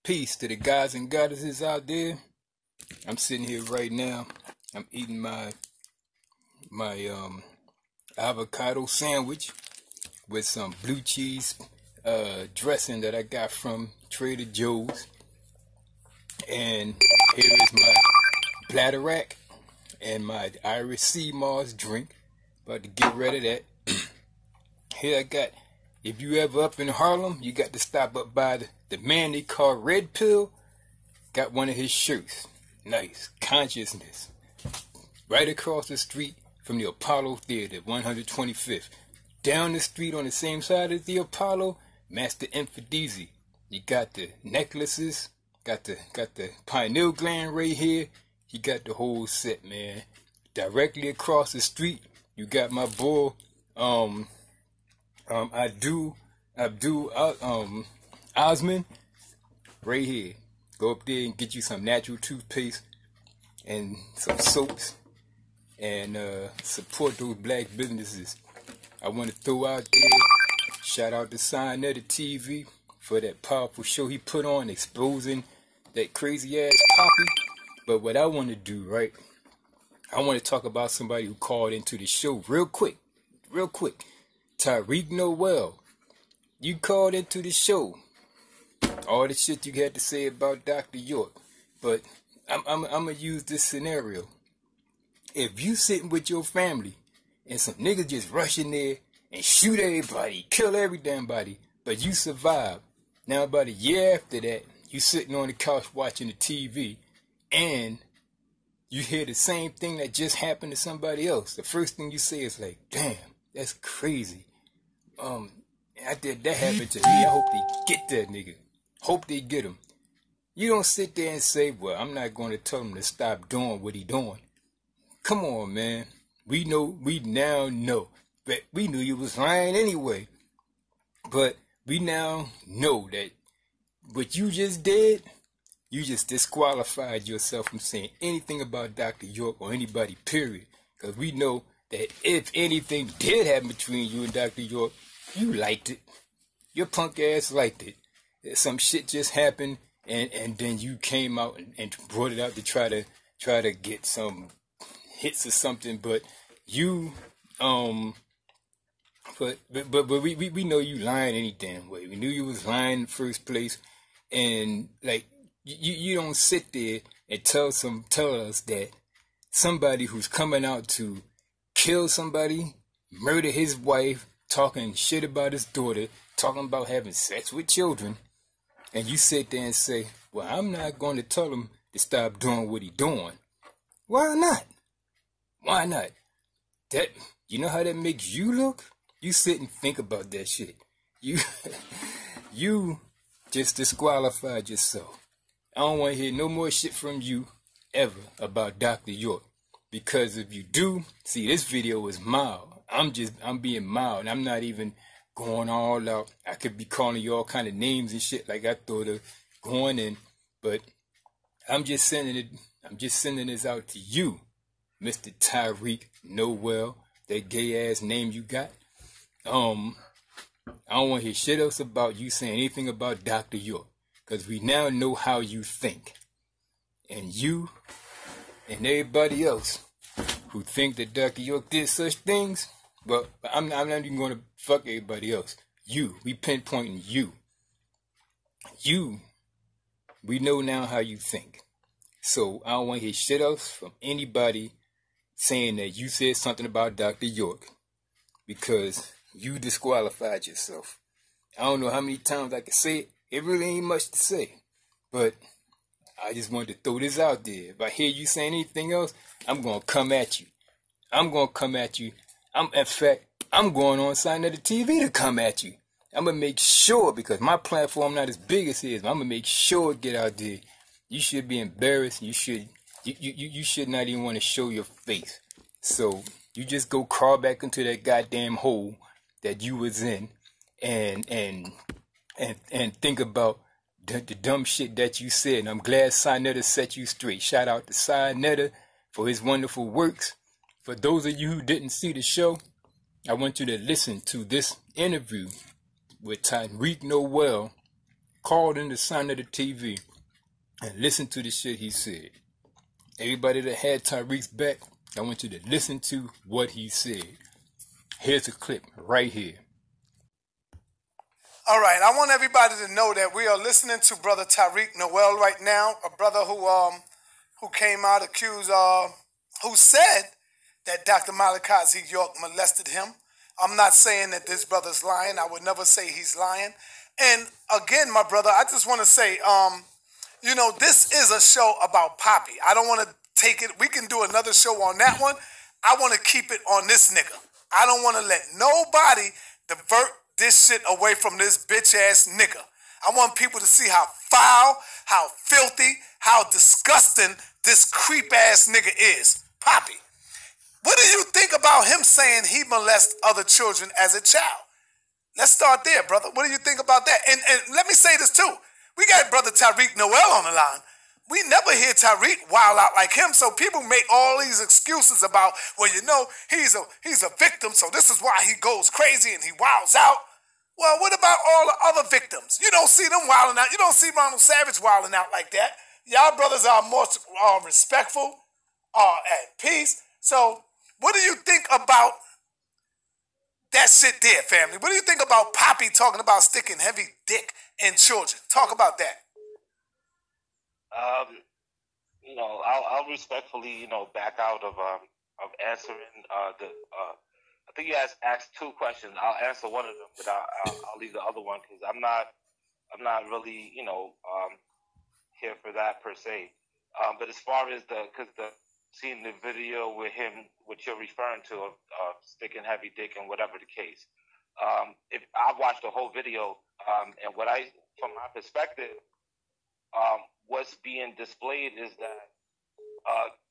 Peace to the guys and goddesses out there. I'm sitting here right now. I'm eating my avocado sandwich with some blue cheese dressing that I got from Trader Joe's. And here is my bladderwrack and my Irish sea moss drink. About to get rid of that. Here I got, if you ever up in Harlem, you got to stop up by the man they call Red Pill. Got one of his shirts. Nice. Consciousness. Right across the street from the Apollo Theater, 125th. Down the street on the same side as the Apollo, Master Infidisi. You got the necklaces, got the pineal gland right here. You got the whole set, man. Directly across the street, you got my boy, Abdul Osman, right here. Go up there and get you some natural toothpaste and some soaps and support those black businesses. I want to throw out there, shout out to Signetter TV for that powerful show he put on exposing that crazy ass Poppy. But what I want to do, right, I want to talk about somebody who called into the show real quick. Tariq Noel, you called into the show. All the shit you had to say about Dr. York. But I'm going to use this scenario. If you sitting with your family and some niggas just rush in there and shoot everybody, kill every damn body, but you survive. Now about a year after that, you sitting on the couch watching the TV and you hear the same thing that just happened to somebody else. The first thing you say is like, damn, that's crazy. That happened to me. I hope they get that nigga. Hope they get him. You don't sit there and say, well, I'm not going to tell him to stop doing what he doing. Come on, man. We now know. But we knew you was lying anyway. But we now know that what you just did, you just disqualified yourself from saying anything about Dr. York or anybody, period. Because we know that if anything did happen between you and Dr. York, you liked it. Your punk ass liked it. Some shit just happened, and then you came out and brought it out to try to get some hits or something. But you but we know you lying any damn way. We knew you was lying in the first place, and like you don't sit there and tell us that somebody who's coming out to kill somebody, murder his wife, talking shit about his daughter, talking about having sex with children, and you sit there and say, well, I'm not going to tell him to stop doing what he's doing. Why not? Why not? That, you know how that makes you look? You sit and think about that shit. You just disqualified yourself. I don't want to hear no more shit from you ever about Dr. York. Because if you do, see, this video is mild. I'm being mild. I'm not even going all out. I could be calling you all kind of names and shit like I thought of going in. But I'm just sending this out to you, Mr. Tariq Noel, that gay ass name you got. I don't want to hear shit else about you saying anything about Dr. York. Because we now know how you think. And you and everybody else who think that Dr. York did such things, but I'm not even going to fuck everybody else. You, we pinpointing you. You, we know now how you think. So I don't want to hear shit else from anybody saying that you said something about Dr. York because you disqualified yourself. I don't know how many times I can say it. It really ain't much to say. But I just wanted to throw this out there. If I hear you saying anything else, I'm going to come at you. I'm going to come at you. In fact, I'm going on Signetter TV to come at you. I'm going to make sure, because my platform not as big as his, I'm going to make sure it get out there. You should be embarrassed. You should not even want to show your face. So you just go crawl back into that goddamn hole that you was in and think about the dumb shit that you said. And I'm glad Signetter set you straight. Shout out to Signetter for his wonderful works. For those of you who didn't see the show, I want you to listen to this interview with Tariq Noel called in the sound of the TV and listened to the shit he said. Everybody that had Tariq's back, I want you to listen to what he said. Here's a clip right here. All right, I want everybody to know that we are listening to Brother Tariq Noel right now, a brother who came out accused, who said that Dr. Malachi York molested him. I'm not saying that this brother's lying. I would never say he's lying. And again, my brother, I just want to say, you know, this is a show about Poppy. I don't want to take it. We can do another show on that one. I want to keep it on this nigga. I don't want to let nobody divert this shit away from this bitch ass nigga. I want people to see how foul, how filthy, how disgusting this creep ass nigga is. Poppy. What do you think about him saying he molested other children as a child? Let's start there, brother. What do you think about that? And let me say this too. We got Brother Tariq Noel on the line. We never hear Tariq wild out like him, so people make all these excuses about, well, you know, he's a victim, so this is why he goes crazy and he wilds out. Well, what about all the other victims? You don't see them wilding out. You don't see Ronald Savage wilding out like that. Y'all brothers are more respectful, at peace. So what do you think about that shit there, family? What do you think about Poppy talking about sticking heavy dick in children? Talk about that. You know, I'll respectfully, you know, back out of answering I think you asked two questions. I'll answer one of them, but I'll leave the other one because I'm not really, you know, here for that per se. But as far as seeing the video with him, what you're referring to of sticking heavy dick and whatever the case, if I watched the whole video, and from my perspective, what's being displayed is that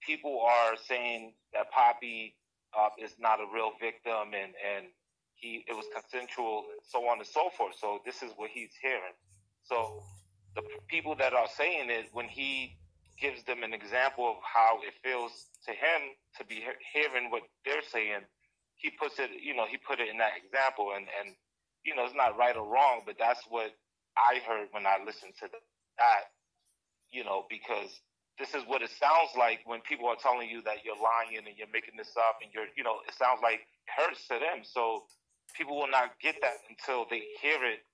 people are saying that Poppy is not a real victim and it was consensual and so on and so forth. So this is what he's hearing. So the people that are saying it, when he gives them an example of how it feels to him to be hearing what they're saying, he puts it, you know, he put it in that example and you know, it's not right or wrong, but that's what I heard when I listened to that, you know, because this is what it sounds like when people are telling you that you're lying and you're making this up and you're, you know, it sounds like it hurts to them. So people will not get that until they hear it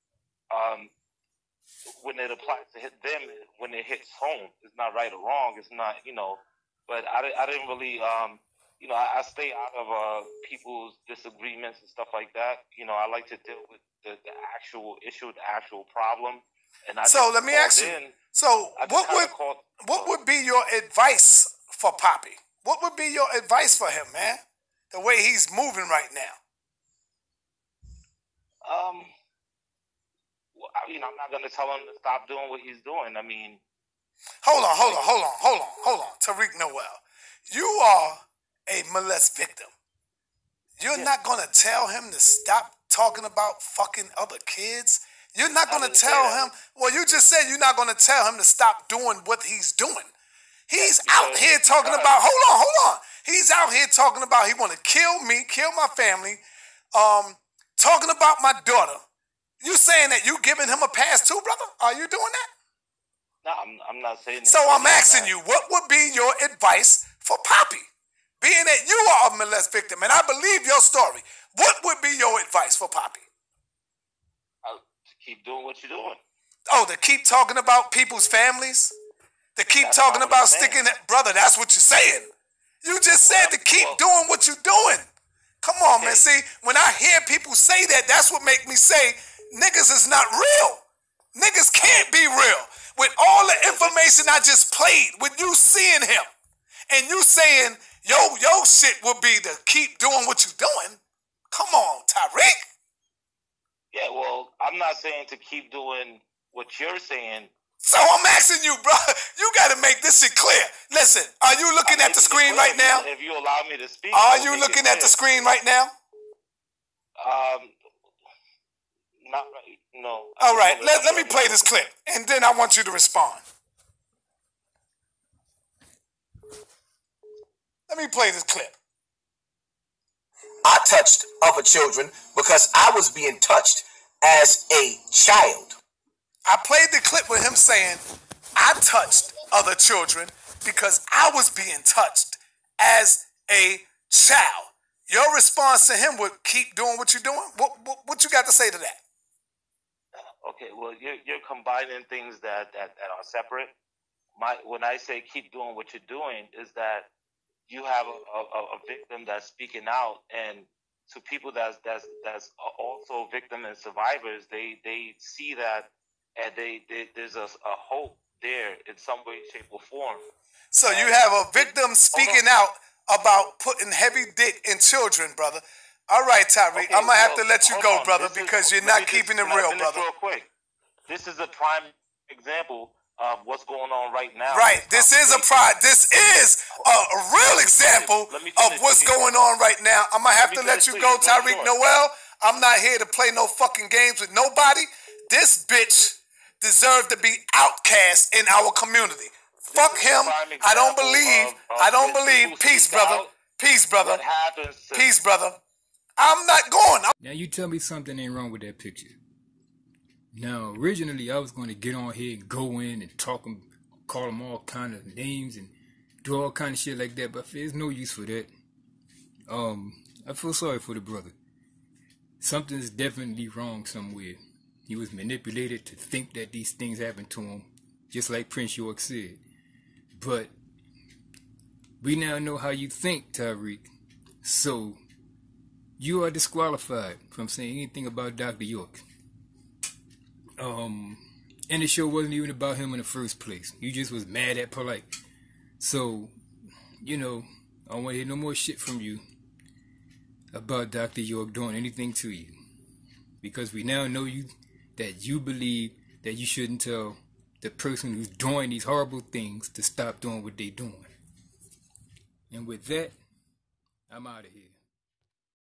when it applies to them, when it hits home. It's not right or wrong. It's not, you know, but I didn't really, you know, I stay out of people's disagreements and stuff like that. You know, I like to deal with the actual issue, the actual problem. And so let me ask you. So what would be your advice for Poppy? What would be your advice for him, man? The way he's moving right now. Well, you know, I'm not gonna tell him to stop doing what he's doing. I mean, hold on, Tariq Noel, you are a molest victim. You're not gonna tell him to stop talking about fucking other kids. You're not going to tell him, well, you just said you're not going to tell him to stop doing what he's doing. He's out here talking about, hold on. He's out here talking about he want to kill me, kill my family, talking about my daughter. You saying that you giving him a pass too, brother? Are you doing that? No, I'm not saying that. So I'm asking you, what would be your advice for Poppy? Being that you are a molest victim, and I believe your story, what would be your advice for Poppy? Keep doing what you're doing. Oh, to keep talking about people's families? To keep talking about sticking that, brother, that's what you're saying. You just said to keep doing what you're doing. Come on, man. See, when I hear people say that, that's what make me say niggas is not real. Niggas can't be real. With all the information I just played, with you seeing him, and you saying, yo shit would be to keep doing what you're doing. Come on, Tariq. Yeah, well, I'm not saying to keep doing what you're saying. So I'm asking you, bro. You got to make this shit clear. Listen, are you looking at the screen right now? If you allow me to speak. Are you looking at the screen right now? Not right. No. All right. Let me play this clip, and then I want you to respond. Let me play this clip. I touched other children because I was being touched as a child. I played the clip with him saying, I touched other children because I was being touched as a child. Your response to him would keep doing what you're doing? What you got to say to that? Okay, well, you're combining things that are separate. When I say keep doing what you're doing, is that you have a victim that's speaking out, and to people that's also victim and survivors, they see that, and there's a hope there in some way, shape, or form. So you have a victim speaking out about putting heavy dick in children, brother. All right, Tariq, Okay, I'm going to have to let you go, brother, This because you're let not me keeping just- it real, finish brother. Real quick. This is a prime example of what's going on right now. Right, this is a real example of what's going on right now. I'm going to have to let you go, Tariq Noel. I'm not here to play no fucking games with nobody. This bitch deserved to be outcast in our community. Fuck him. I don't believe. Peace, brother. Peace, brother. Peace, brother. I'm not going. Now you tell me something ain't wrong with that picture. Now, originally I was going to get on here and go in and talk them, call them all kind of names and do all kind of shit like that, but there's no use for that. I feel sorry for the brother. Something's definitely wrong somewhere. He was manipulated to think that these things happened to him, just like Prince York said. But we now know how you think, Tariq. So you are disqualified from saying anything about Dr. York. And the show wasn't even about him in the first place. You just was mad at Polight. So, you know, I don't want to hear no more shit from you about Dr. York doing anything to you. Because we now know that you believe that you shouldn't tell the person who's doing these horrible things to stop doing what they're doing. And with that, I'm out of here.